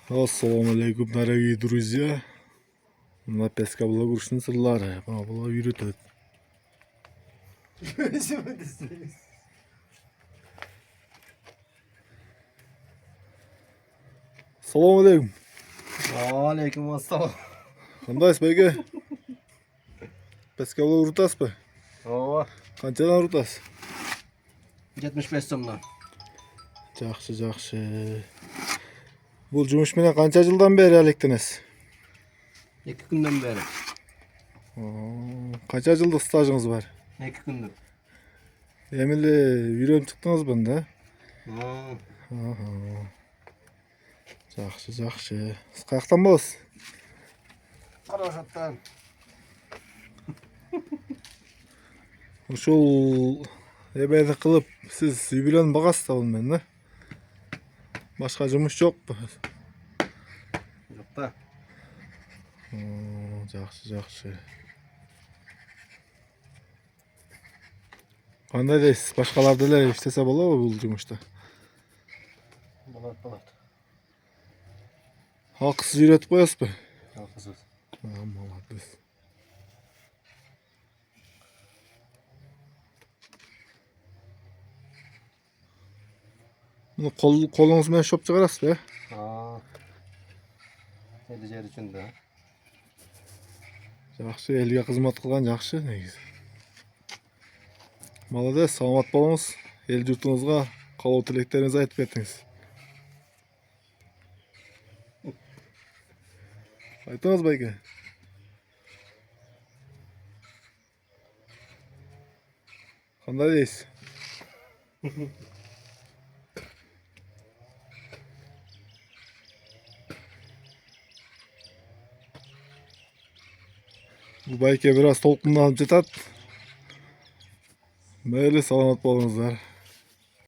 Ассаламу алейкум, дорогие друзья. На пескоблог ушның сырлары. Бұлар үйретеді. Ассаламу алейкум. Алейкум ассалам. Қандайсыз бәйге? Пескоблог ұрытасыз ба? Ооба. Қанчадан ұрытасыз? 75 сомнан. Жақшы. Бұл жұмышменен қанша жылдан бері әлектіңіз? 2 күнден бері. Қанша жылдық стажыңыз бар? 2 күндік. Емілі үйреніп шықтыңыз бұнда? Жақшы. Сіз қаяқтан боласыз? Қарашаттан. Ошол эбеди кылып сиз үй бүлөнү багасыз да бул менен, башка жумуш жокпу? Жоқ та. Жақшы. Кандай дейсиз? Башкалар деле иштесе болобу бул жумушта? Болады. Акысыз үйрөтүп коесузбу? Ақысыз. Молодец. Муну колуңуз менен шоп чыгарасызбы? Елі жер үшін да. Жакшы, элге кызмат кылган жакшы негизи. Молодец, саламат болуңуз. Эл журтуңузга каалоо тилектериңизди айтып кетиңиз. Айтыңыз байке. Кандай дейсиз? Бул байке бир аз толкунданып жатат. Мейли, саламат болуңуздар.